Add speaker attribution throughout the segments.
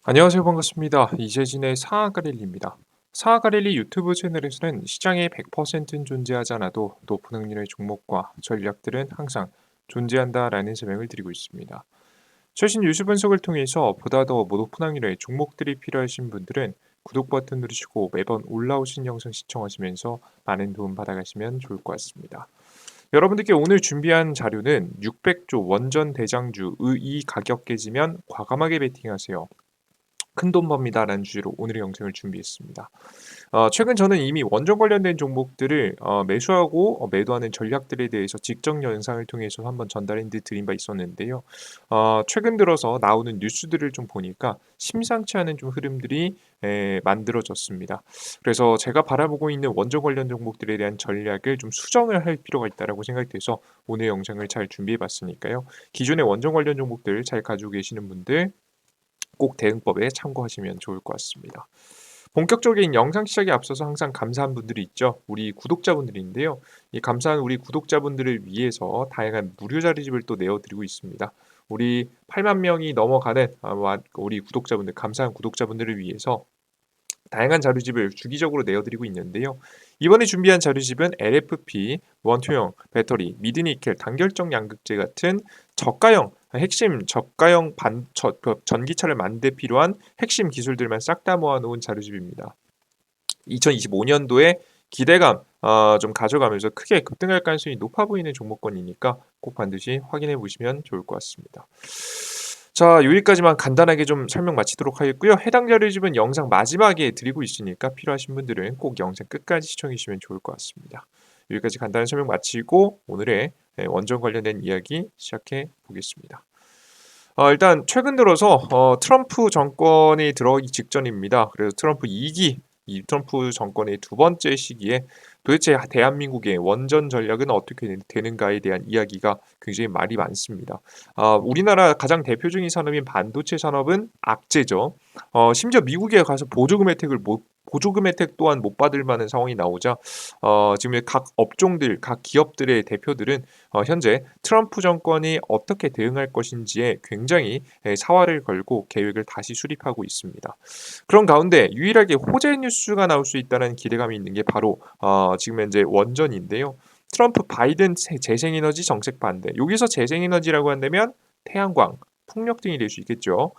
Speaker 1: 안녕하세요. 반갑습니다. 이재진의 상하가릴리입니다. 상하가릴리 유튜브 채널에서는 시장에 100%는 존재하지 않아도 높은 확률의 종목과 전략들은 항상 존재한다라는 설명을 드리고 있습니다. 최신 뉴스 분석을 통해서 보다 더 높은 확률의 종목들이 필요하신 분들은 구독 버튼 누르시고 매번 올라오신 영상 시청하시면서 많은 도움 받아가시면 좋을 것 같습니다. 여러분들께 오늘 준비한 자료는 600조 원전 대장주 의 가격 깨지면 과감하게 베팅하세요. 큰돈 법니다라는 주제로 오늘의 영상을 준비했습니다. 최근 저는 이미 원전 관련된 종목들을 매수하고 매도하는 전략들에 대해서 직접 영상을 통해서 한번 전달해 드린 바 있었는데요. 최근 들어서 나오는 뉴스들을 좀 보니까 심상치 않은 좀 흐름들이 만들어졌습니다. 그래서 제가 바라보고 있는 원전 관련 종목들에 대한 전략을 좀 수정을 할 필요가 있다고 생각돼서 오늘 영상을 잘 준비해 봤으니까요. 기존의 원전 관련 종목들 잘 가지고 계시는 분들 꼭 대응법에 참고하시면 좋을 것 같습니다. 본격적인 영상 시작에 앞서서 항상 감사한 분들이 있죠. 우리 구독자분들인데요. 이 감사한 우리 구독자분들을 위해서 다양한 무료 자료집을 또 내어드리고 있습니다. 우리 8만 명이 넘어가는 우리 구독자분들, 감사한 구독자분들을 위해서 다양한 자료집을 주기적으로 내어드리고 있는데요. 이번에 준비한 자료집은 LFP, 원투형, 배터리, 미드니켈, 단결정 양극재 같은 저가형, 핵심 저가형 전기차를 만들 데 필요한 핵심 기술들만 싹 다 모아놓은 자료집입니다. 2025년도에 기대감 좀 가져가면서 크게 급등할 가능성이 높아 보이는 종목군이니까 꼭 반드시 확인해 보시면 좋을 것 같습니다. 자, 여기까지만 간단하게 좀 설명 마치도록 하겠고요. 해당 자료집은 영상 마지막에 드리고 있으니까 필요하신 분들은 꼭 영상 끝까지 시청해 주시면 좋을 것 같습니다. 여기까지 간단한 설명 마치고 오늘의 원전 관련된 이야기 시작해 보겠습니다. 일단 최근 들어서 트럼프 정권이 들어오기 직전입니다. 그래서 트럼프 2기, 이 트럼프 정권의 두 번째 시기에 도대체 대한민국의 원전 전략은 어떻게 되는가에 대한 이야기가 굉장히 말이 많습니다. 우리나라 가장 대표적인 산업인 반도체 산업은 악재죠. 심지어 미국에 가서 보조금 혜택 또한 못 받을 만한 상황이 나오자 지금 각 업종들, 각 기업들의 대표들은 현재 트럼프 정권이 어떻게 대응할 것인지에 굉장히 사활을 걸고 계획을 다시 수립하고 있습니다. 그런 가운데 유일하게 호재 뉴스가 나올 수 있다는 기대감이 있는 게 바로 지금 현재 원전인데요. 트럼프 바이든 재생에너지 정책 반대. 여기서 재생에너지라고 한다면 태양광, 풍력 등이 될 수 있겠죠.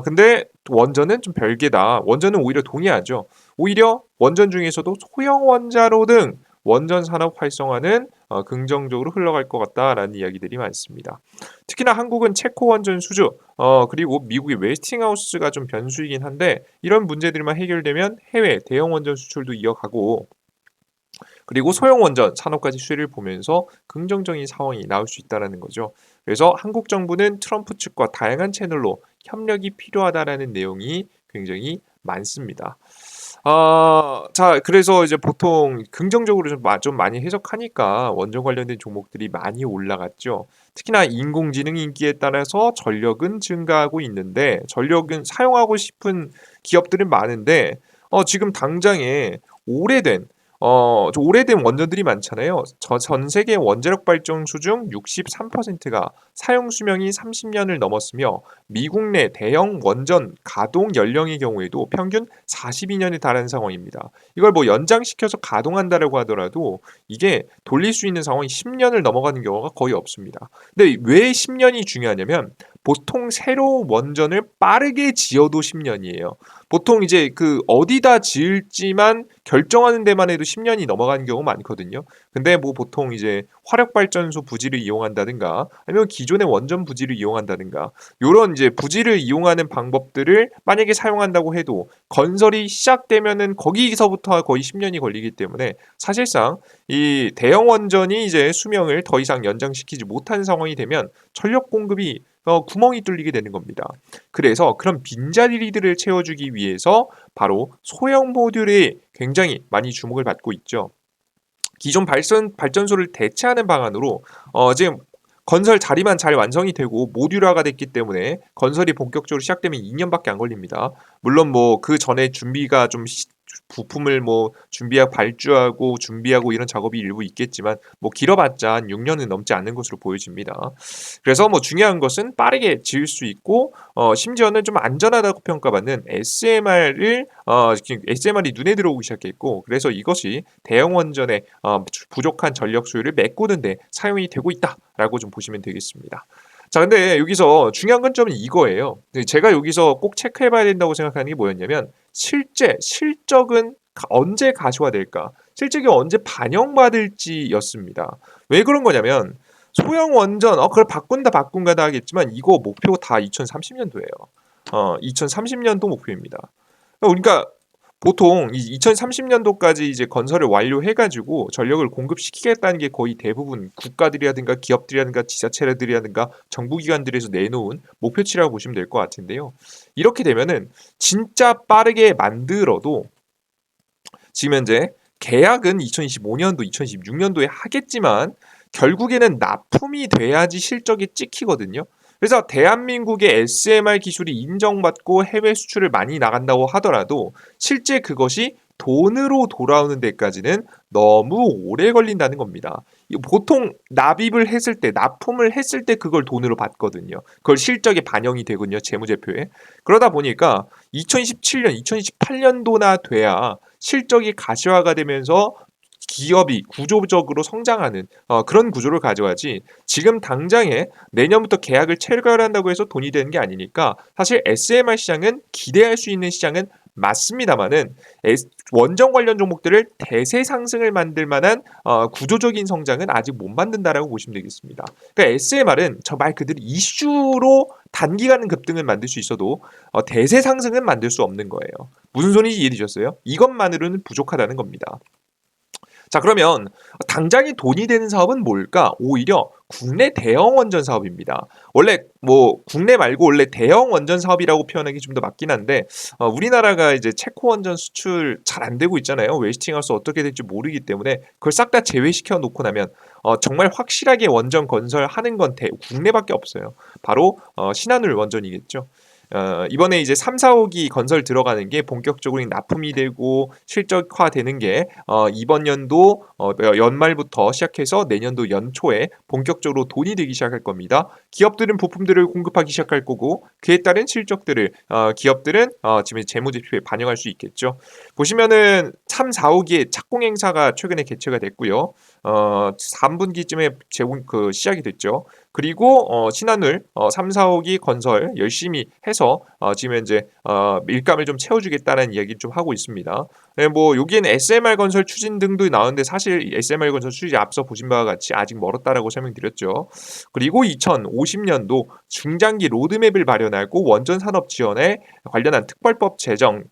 Speaker 1: 근데 원전은 좀 별개다. 원전은 오히려 동의하죠. 오히려 원전 중에서도 소형 원자로 등 원전 산업 활성화는 긍정적으로 흘러갈 것 같다라는 이야기들이 많습니다. 특히나 한국은 체코 원전 수주, 그리고 미국의 웨스팅하우스가 좀 변수이긴 한데 이런 문제들만 해결되면 해외 대형 원전 수출도 이어가고 그리고 소형 원전 산업까지 수혜를 보면서 긍정적인 상황이 나올 수 있다는 거죠. 그래서 한국 정부는 트럼프 측과 다양한 채널로 협력이 필요하다라는 내용이 굉장히 많습니다. 자, 그래서 이제 보통 긍정적으로 좀 많이 해석하니까 원전 관련된 종목들이 많이 올라갔죠. 특히나 인공지능 인기에 따라서 전력은 증가하고 있는데 전력은 사용하고 싶은 기업들은 많은데 지금 당장에 오래된 좀 오래된 원전들이 많잖아요. 전 세계 원자력 발전소 중 63%가 사용 수명이 30년을 넘었으며 미국 내 대형 원전 가동 연령의 경우에도 평균 42년에 달하는 상황입니다. 이걸 뭐 연장시켜서 가동한다라고 하더라도 이게 돌릴 수 있는 상황이 10년을 넘어가는 경우가 거의 없습니다. 근데 왜 10년이 중요하냐면 보통 새로운 원전을 빠르게 지어도 10년이에요. 보통 이제 그 어디다 지을지만 결정하는 데만 해도 10년이 넘어가는 경우가 많거든요. 근데 뭐 보통 이제 화력발전소 부지를 이용한다든가 아니면 기존의 원전 부지를 이용한다든가 요런 이제 부지를 이용하는 방법들을 만약에 사용한다고 해도 건설이 시작되면은 거기서부터 거의 10년이 걸리기 때문에 사실상 이 대형 원전이 이제 수명을 더 이상 연장시키지 못한 상황이 되면 전력 공급이 구멍이 뚫리게 되는 겁니다. 그래서 그런 빈자리들을 채워주기 위해서 바로 소형 모듈이 굉장히 많이 주목을 받고 있죠. 기존 발전소를 대체하는 방안으로 지금 건설 자리만 잘 완성이 되고 모듈화가 됐기 때문에 건설이 본격적으로 시작되면 2년밖에 안 걸립니다. 물론 뭐 그 전에 준비가 좀 부품을 뭐 준비하고 발주하고 준비하고 이런 작업이 일부 있겠지만 뭐 길어봤자 한 6년은 넘지 않는 것으로 보여집니다. 그래서 뭐 중요한 것은 빠르게 지을 수 있고 심지어는 좀 안전하다고 평가받는 SMR이 눈에 들어오기 시작했고 그래서 이것이 대형 원전의 부족한 전력 수요를 메꾸는 데 사용이 되고 있다라고 좀 보시면 되겠습니다. 자, 근데 여기서 중요한 관점은 이거예요. 제가 여기서 꼭 체크해봐야 된다고 생각하는 게 뭐였냐면 실적은 언제 가시화될까? 실적이 언제 반영받을지였습니다. 왜 그런 거냐면 소형 원전 그걸 바꾼다 하겠지만 이거 목표 다 2030년도예요. 2030년도 목표입니다. 그러니까 보통 이 2030년도까지 이제 건설을 완료해가지고 전력을 공급시키겠다는 게 거의 대부분 국가들이라든가 기업들이라든가 지자체들이라든가 정부기관들에서 내놓은 목표치라고 보시면 될 것 같은데요. 이렇게 되면은 진짜 빠르게 만들어도 지금 현재 계약은 2025년도, 2026년도에 하겠지만 결국에는 납품이 돼야지 실적이 찍히거든요. 그래서 대한민국의 SMR 기술이 인정받고 해외 수출을 많이 나간다고 하더라도 실제 그것이 돈으로 돌아오는 데까지는 너무 오래 걸린다는 겁니다. 보통 납입을 했을 때, 납품을 했을 때 그걸 돈으로 받거든요. 그걸 실적에 반영이 되거든요, 재무제표에. 그러다 보니까 2027년, 2028년도나 돼야 실적이 가시화가 되면서 기업이 구조적으로 성장하는 그런 구조를 가져야지 지금 당장에 내년부터 계약을 체결한다고 해서 돈이 되는 게 아니니까 사실 SMR 시장은 기대할 수 있는 시장은 맞습니다만은 원전 관련 종목들을 대세 상승을 만들 만한 구조적인 성장은 아직 못 만든다라고 보시면 되겠습니다. 그러니까 SMR은 저 말 그대로 이슈로 단기간 급등을 만들 수 있어도 대세 상승은 만들 수 없는 거예요. 무슨 소리인지 이해되셨어요? 이것만으로는 부족하다는 겁니다. 자, 그러면 당장에 돈이 되는 사업은 뭘까? 오히려 국내 대형 원전 사업입니다. 원래 뭐 국내 말고 원래 대형 원전 사업이라고 표현하기 좀 더 맞긴 한데 우리나라가 이제 체코 원전 수출 잘 안 되고 있잖아요. 웨스팅하우스 어떻게 될지 모르기 때문에 그걸 싹 다 제외시켜 놓고 나면 정말 확실하게 원전 건설하는 건 국내밖에 없어요. 바로 신한울 원전이겠죠. 이번에 이제 3, 4호기 건설 들어가는 게 본격적으로 납품이 되고 실적화되는 게 이번 연도 연말부터 시작해서 내년도 연초에 본격적으로 돈이 되기 시작할 겁니다. 기업들은 부품들을 공급하기 시작할 거고 그에 따른 실적들을 기업들은 지금 재무제표에 반영할 수 있겠죠. 보시면은 3, 4호기에 착공 행사가 최근에 개최가 됐고요. 3분기쯤에 시작이 됐죠. 그리고 신한울 3, 4호기 건설 열심히 해서 지금 현재 밀감을 좀 채워주겠다는 이야기를 좀 하고 있습니다. 네, 뭐 여기에는 SMR 건설 추진 등도 나오는데 사실 SMR 건설 추진이 앞서 보신 바와 같이 아직 멀었다라고 설명드렸죠. 그리고 2050년도 중장기 로드맵을 발현하고 원전 산업 지원에 관련한 특별법 제정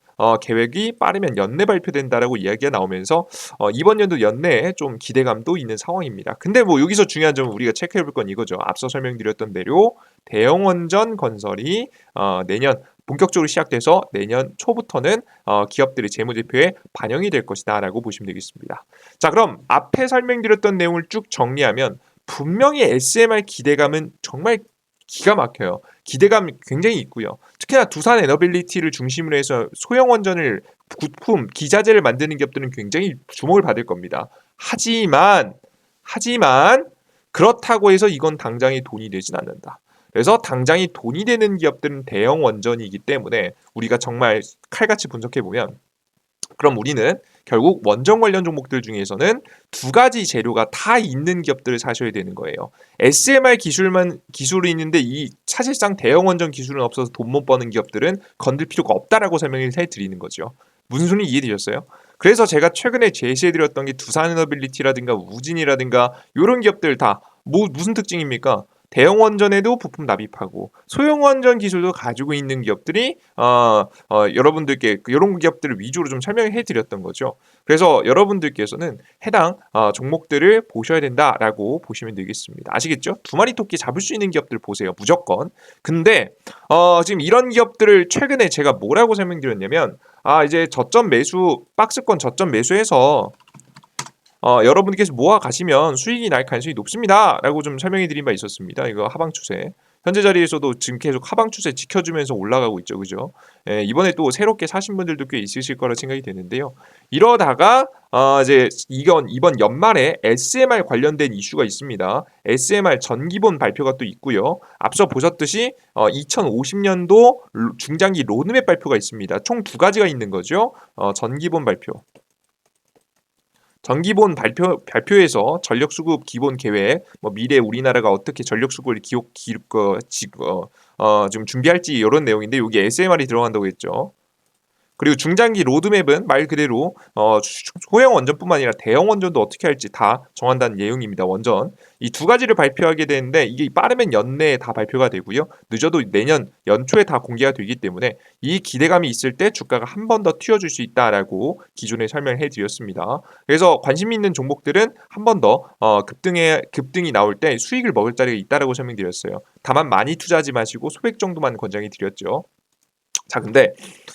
Speaker 1: 계획이 빠르면 연내 발표된다라고 이야기가 나오면서 이번 연도 연내에 좀 기대감도 있는 상황입니다. 근데 뭐 여기서 중요한 점은 우리가 체크해 볼 건 이거죠. 앞서 설명드렸던 대로 대형 원전 건설이 내년 본격적으로 시작돼서 내년 초부터는 기업들의 재무제표에 반영이 될 것이다라고 보시면 되겠습니다. 자, 그럼 앞에 설명드렸던 내용을 쭉 정리하면 분명히 SMR 기대감은 정말 기가 막혀요. 기대감 굉장히 있고요. 특히나 두산 에너빌리티를 중심으로 해서 소형 원전을 부품, 기자재를 만드는 기업들은 굉장히 주목을 받을 겁니다. 하지만 그렇다고 해서 이건 당장에 돈이 되진 않는다. 그래서 당장이 돈이 되는 기업들은 대형 원전이기 때문에 우리가 정말 칼같이 분석해 보면 그럼 우리는 결국 원전 관련 종목들 중에서는 두 가지 재료가 다 있는 기업들을 사셔야 되는 거예요. SMR 기술이 있는데 이 사실상 대형 원전 기술은 없어서 돈 못 버는 기업들은 건들 필요가 없다라고 설명을 해드리는 거죠. 무슨 소리 이해되셨어요? 그래서 제가 최근에 제시해드렸던 게 두산에너빌리티라든가 우진이라든가 이런 기업들 다 무슨 특징입니까? 대형 원전에도 부품 납입하고 소형 원전 기술도 가지고 있는 기업들이 여러분들께 이런 기업들을 위주로 좀 설명해 드렸던 거죠. 그래서 여러분들께서는 해당 종목들을 보셔야 된다라고 보시면 되겠습니다. 아시겠죠? 두 마리 토끼 잡을 수 있는 기업들 보세요. 무조건. 근데 지금 이런 기업들을 최근에 제가 뭐라고 설명드렸냐면 이제 저점 매수 박스권 저점 매수해서 여러분께서 모아 가시면 수익이 날 가능성이 높습니다. 라고 좀 설명해 드린 바 있었습니다. 이거 하방 추세. 현재 자리에서도 지금 계속 하방 추세 지켜주면서 올라가고 있죠. 그죠? 예, 이번에 또 새롭게 사신 분들도 꽤 있으실 거라 생각이 되는데요. 이러다가 이제 이번 연말에 SMR 관련된 이슈가 있습니다. SMR 전기본 발표가 또 있고요. 앞서 보셨듯이 2050년도 중장기 로드맵 발표가 있습니다. 총 두 가지가 있는 거죠. 전기본 발표. 전기본 발표에서 전력 수급 기본 계획, 뭐 미래 우리나라가 어떻게 전력 수급을 좀 준비할지 이런 내용인데 여기 SMR이 들어간다고 했죠. 그리고 중장기 로드맵은 말 그대로 소형 원전뿐만 아니라 대형 원전도 어떻게 할지 다 정한다는 내용입니다. 원전 이 두 가지를 발표하게 되는데 이게 빠르면 연내에 다 발표가 되고요. 늦어도 내년 연초에 다 공개가 되기 때문에 이 기대감이 있을 때 주가가 한 번 더 튀어줄 수 있다라고 기존에 설명해 드렸습니다. 그래서 관심 있는 종목들은 한 번 더 급등이 나올 때 수익을 먹을 자리가 있다라고 설명드렸어요. 다만 많이 투자하지 마시고 소액 정도만 권장해 드렸죠. 자, 근데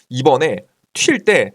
Speaker 1: 이번에 튈 때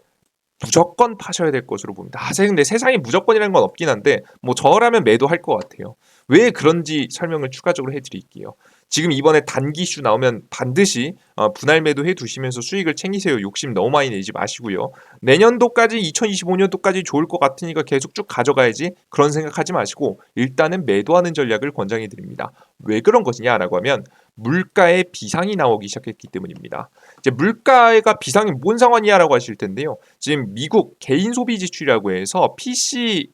Speaker 1: 무조건 파셔야 될 것으로 봅니다. 근데 세상에 무조건이라는 건 없긴 한데 뭐 저라면 매도할 것 같아요. 왜 그런지 설명을 추가적으로 해드릴게요. 지금 이번에 단기 이슈 나오면 반드시 분할 매도해 두시면서 수익을 챙기세요. 욕심 너무 많이 내지 마시고요. 내년도까지 2025년도까지 좋을 것 같으니까 계속 쭉 가져가야지 그런 생각하지 마시고 일단은 매도하는 전략을 권장해 드립니다. 왜 그런 것이냐라고 하면 물가에 비상이 나오기 시작했기 때문입니다. 이제 물가가 비상이 뭔 상황이야라고 하실 텐데요. 지금 미국 개인 소비 지출이라고 해서 PCE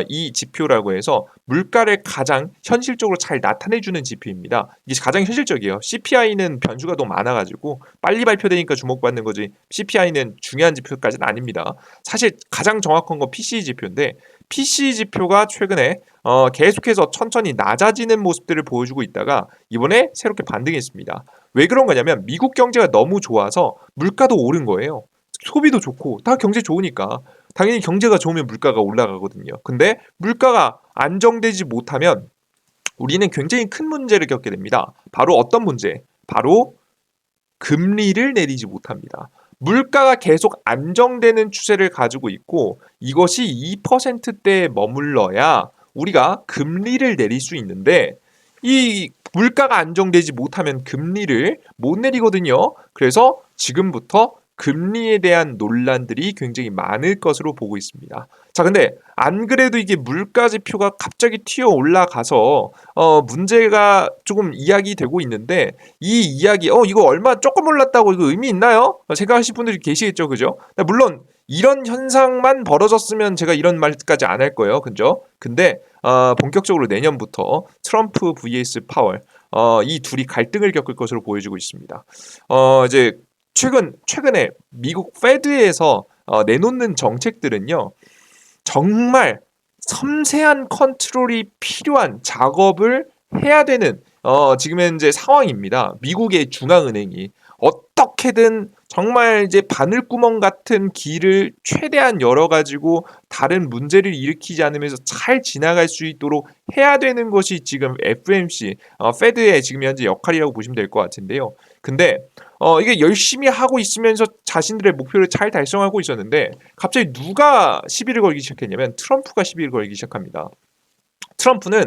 Speaker 1: 이 지표라고 해서 물가를 가장 현실적으로 잘 나타내주는 지표입니다. 이게 가장 현실적이에요. CPI는 변수가 너무 많아가지고 빨리 발표되니까 주목받는 거지 CPI는 중요한 지표까지는 아닙니다. 사실 가장 정확한 건 PCE 지표인데 PCE 지표가 최근에 계속해서 천천히 낮아지는 모습들을 보여주고 있다가 이번에 새롭게 반등했습니다. 왜 그런 거냐면 미국 경제가 너무 좋아서 물가도 오른 거예요. 소비도 좋고 다 경제 좋으니까 당연히 경제가 좋으면 물가가 올라가거든요. 근데 물가가 안정되지 못하면 우리는 굉장히 큰 문제를 겪게 됩니다. 바로 어떤 문제? 바로 금리를 내리지 못합니다. 물가가 계속 안정되는 추세를 가지고 있고 이것이 2%대에 머물러야 우리가 금리를 내릴 수 있는데 이 물가가 안정되지 못하면 금리를 못 내리거든요. 그래서 지금부터 금리에 대한 논란들이 굉장히 많을 것으로 보고 있습니다. 자, 근데 안 그래도 이게 물가 지표가 갑자기 튀어 올라가서 문제가 조금 이야기되고 있는데 이 이야기 이거 얼마 조금 올랐다고 이거 의미 있나요? 생각하실 분들이 계시겠죠, 그죠? 물론 이런 현상만 벌어졌으면 제가 이런 말까지 안 할 거예요, 그죠? 근데 본격적으로 내년부터 트럼프 vs 파월 이 둘이 갈등을 겪을 것으로 보여지고 있습니다. 이제 최근에 미국 페드에서 내놓는 정책들은요. 정말 섬세한 컨트롤이 필요한 작업을 해야 되는 지금 현재 상황입니다. 미국의 중앙은행이 어떻게든 정말 이제 바늘구멍 같은 길을 최대한 열어가지고 다른 문제를 일으키지 않으면서 잘 지나갈 수 있도록 해야 되는 것이 지금 FMC, 페드의 지금 현재 역할이라고 보시면 될 것 같은데요. 근데 이게 열심히 하고 있으면서 자신들의 목표를 잘 달성하고 있었는데 갑자기 누가 시비를 걸기 시작했냐면 트럼프가 시비를 걸기 시작합니다. 트럼프는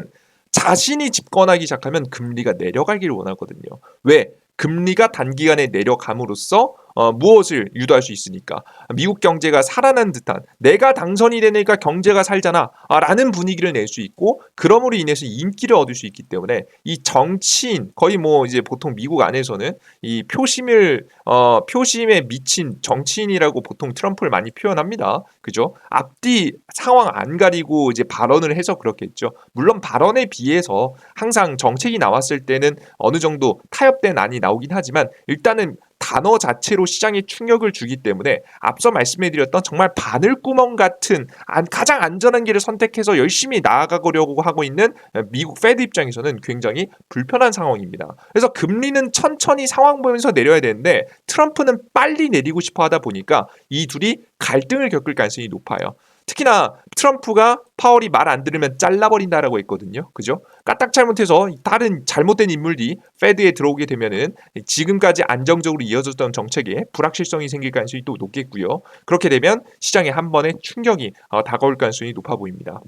Speaker 1: 자신이 집권하기 시작하면 금리가 내려가기를 원하거든요. 왜? 금리가 단기간에 내려감으로써 무엇을 유도할 수 있으니까 미국 경제가 살아난 듯한 내가 당선이 되니까 경제가 살잖아 라는 분위기를 낼 수 있고 그러므로 인해서 인기를 얻을 수 있기 때문에 이 정치인 거의 뭐 이제 보통 미국 안에서는 이 표심에 미친 정치인이라고 보통 트럼프를 많이 표현합니다. 그죠? 앞뒤 상황 안 가리고 이제 발언을 해서 그렇겠죠. 물론 발언에 비해서 항상 정책이 나왔을 때는 어느 정도 타협된 안이 나오긴 하지만 일단은 단어 자체로 시장에 충격을 주기 때문에 앞서 말씀해드렸던 정말 바늘구멍 같은 가장 안전한 길을 선택해서 열심히 나아가려고 하고 있는 미국 페드 입장에서는 굉장히 불편한 상황입니다. 그래서 금리는 천천히 상황 보면서 내려야 되는데 트럼프는 빨리 내리고 싶어 하다 보니까 이 둘이 갈등을 겪을 가능성이 높아요. 특히나 트럼프가 파월이 말 안 들으면 잘라버린다라고 했거든요. 그죠? 까딱 잘못해서 다른 잘못된 인물이 페드에 들어오게 되면은 지금까지 안정적으로 이어졌던 정책에 불확실성이 생길 가능성이 또 높겠고요. 그렇게 되면 시장에 한 번에 충격이 다가올 가능성이 높아 보입니다.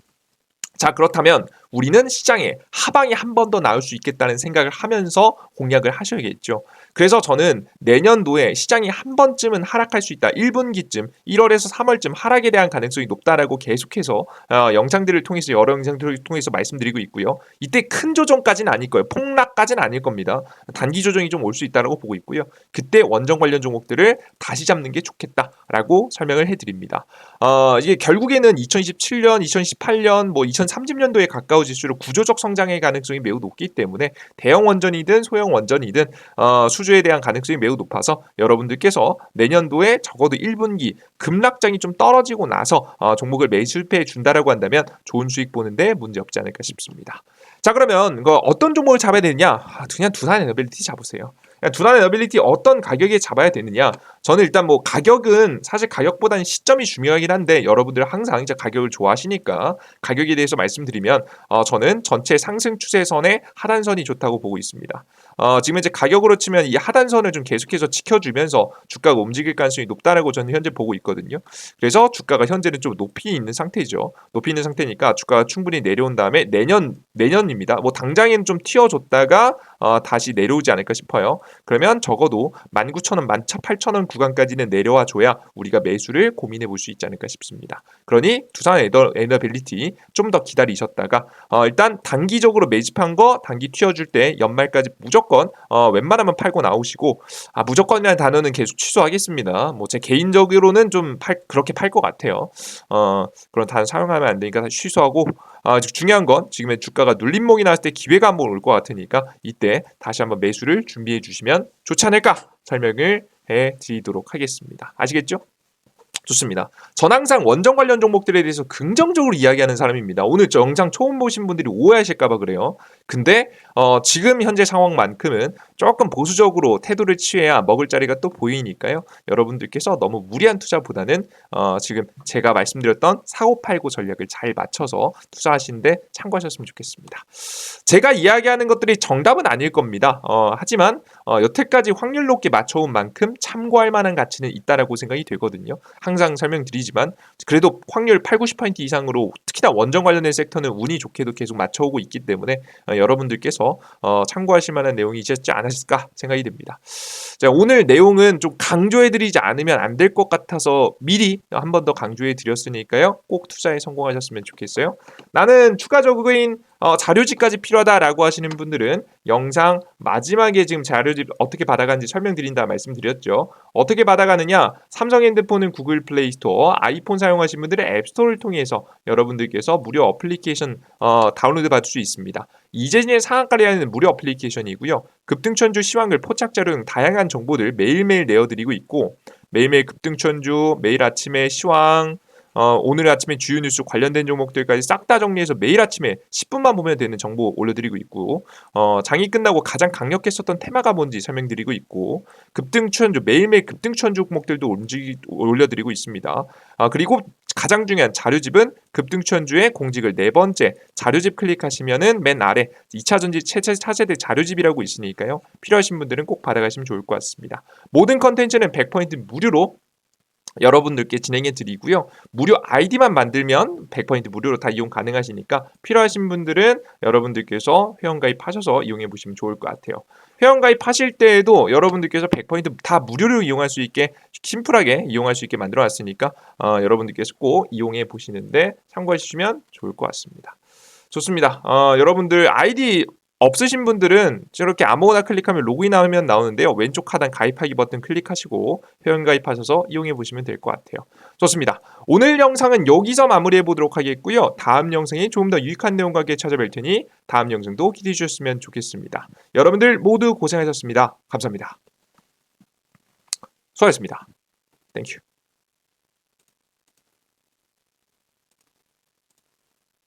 Speaker 1: 자, 그렇다면 우리는 시장에 하방이 한 번 더 나올 수 있겠다는 생각을 하면서 공략을 하셔야겠죠. 그래서 저는 내년도에 시장이 한 번쯤은 하락할 수 있다. 1분기쯤, 1월에서 3월쯤 하락에 대한 가능성이 높다라고 계속해서 영상들을 통해서 여러 영상들을 통해서 말씀드리고 있고요. 이때 큰 조정까지는 아닐 거예요. 폭락까지는 아닐 겁니다. 단기 조정이 좀 올 수 있다라고 보고 있고요. 그때 원전 관련 종목들을 다시 잡는 게 좋겠다라고 설명을 해드립니다. 이게 결국에는 2027년, 2018년, 뭐 2030년도에 가까워질수록 구조적 성장의 가능성이 매우 높기 때문에 대형 원전이든 소형 원전이든 수주에 대한 가능성이 매우 높아서 여러분들께서 내년도에 적어도 1분기 급락장이 좀 떨어지고 나서 종목을 매수해 준다라고 한다면 좋은 수익 보는데 문제 없지 않을까 싶습니다. 자, 그러면 어떤 종목을 잡아야 되느냐? 그냥 두산 에너빌리티 잡으세요. 두산 에너빌리티 어떤 가격에 잡아야 되느냐? 저는 일단 뭐 가격은 사실 가격보다는 시점이 중요하긴 한데 여러분들 항상 이제 가격을 좋아하시니까 가격에 대해서 말씀드리면 저는 전체 상승 추세선의 하단선이 좋다고 보고 있습니다. 지금 이제 가격으로 치면 이 하단선을 좀 계속해서 지켜주면서 주가가 움직일 가능성이 높다라고 저는 현재 보고 있거든요. 그래서 주가가 현재는 좀 높이 있는 상태죠. 높이 있는 상태니까 주가가 충분히 내려온 다음에 내년입니다. 뭐 당장에는 좀 튀어줬다가 다시 내려오지 않을까 싶어요. 그러면 적어도 19,000원, 18,000원 구간까지는 내려와 줘야 우리가 매수를 고민해 볼 수 있지 않을까 싶습니다. 그러니 두산 에너빌리티 좀 더 기다리셨다가 일단 단기적으로 매집한 거 단기 튀어줄 때 연말까지 무조건 웬만하면 팔고 나오시고 무조건이라는 단어는 계속 취소하겠습니다. 뭐 제 개인적으로는 좀 그렇게 팔 것 같아요. 그런 단어 사용하면 안 되니까 취소하고 중요한 건 지금의 주가가 눌림목이 나왔을 때 기회가 한번 올 것 같으니까 이때 다시 한번 매수를 준비해 주시면 좋지 않을까 설명을 해드리도록 하겠습니다. 아시겠죠? 좋습니다. 전 항상 원전 관련 종목들에 대해서 긍정적으로 이야기하는 사람입니다. 오늘 저 영상 처음 보신 분들이 오해하실까봐 그래요. 근데 지금 현재 상황만큼은 조금 보수적으로 태도를 취해야 먹을 자리가 또 보이니까요. 여러분들께서 너무 무리한 투자보다는 지금 제가 말씀드렸던 사고팔고 전략을 잘 맞춰서 투자하시는데 참고하셨으면 좋겠습니다. 제가 이야기하는 것들이 정답은 아닐 겁니다. 하지만 여태까지 확률 높게 맞춰온 만큼 참고할 만한 가치는 있다라고 생각이 되거든요. 항상 설명드리지만 그래도 확률 8, 90% 이상으로 특히나 원전 관련된 섹터는 운이 좋게도 계속 맞춰오고 있기 때문에 여러분들께서 참고하실 만한 내용이 있었지 않았을까 생각이 듭니다. 자, 오늘 내용은 좀 강조해드리지 않으면 안 될 것 같아서 미리 한 번 더 강조해드렸으니까요. 꼭 투자에 성공하셨으면 좋겠어요. 나는 추가적인 자료집까지 필요하다라고 하시는 분들은 영상 마지막에 지금 자료집 어떻게 받아가는지 설명드린다 말씀드렸죠. 어떻게 받아가느냐? 삼성 핸드폰은 구글 플레이 스토어, 아이폰 사용하시는 분들은 앱스토어를 통해서 여러분들께서 무료 어플리케이션 다운로드 받을 수 있습니다. 이재진의 상한가리하는 무료 어플리케이션이고요. 급등천주, 시황글, 포착자료 등 다양한 정보들 매일매일 내어드리고 있고 매일매일 급등천주, 매일 아침에 시황, 오늘 아침에 주요 뉴스 관련된 종목들까지 싹 다 정리해서 매일 아침에 10분만 보면 되는 정보 올려드리고 있고 장이 끝나고 가장 강력했었던 테마가 뭔지 설명드리고 있고 급등추천주 매일매일 급등추천주 종목들도 올려드리고 있습니다. 그리고 가장 중요한 자료집은 급등추천주의 공직을 네 번째 자료집 클릭하시면은 맨 아래 2차전지 차세대 자료집이라고 있으니까요. 필요하신 분들은 꼭 받아가시면 좋을 것 같습니다. 모든 컨텐츠는 100% 무료로 여러분들께 진행해 드리고요. 무료 아이디만 만들면 100% 무료로 다 이용 가능하시니까 필요하신 분들은 여러분들께서 회원가입하셔서 이용해 보시면 좋을 것 같아요. 회원가입하실 때에도 여러분들께서 100%다 무료로 이용할 수 있게 심플하게 이용할 수 있게 만들어 놨으니까 여러분들께서 꼭 이용해 보시는데 참고해 주시면 좋을 것 같습니다. 좋습니다. 여러분들 아이디 없으신 분들은 저렇게 아무거나 클릭하면 로그인하면 나오는데요. 왼쪽 하단 가입하기 버튼 클릭하시고 회원 가입하셔서 이용해 보시면 될 것 같아요. 좋습니다. 오늘 영상은 여기서 마무리해 보도록 하겠고요. 다음 영상이 조금 더 유익한 내용과 함께 찾아뵐 테니 다음 영상도 기대해 주셨으면 좋겠습니다. 여러분들 모두 고생하셨습니다. 감사합니다. 수고하셨습니다. 땡큐.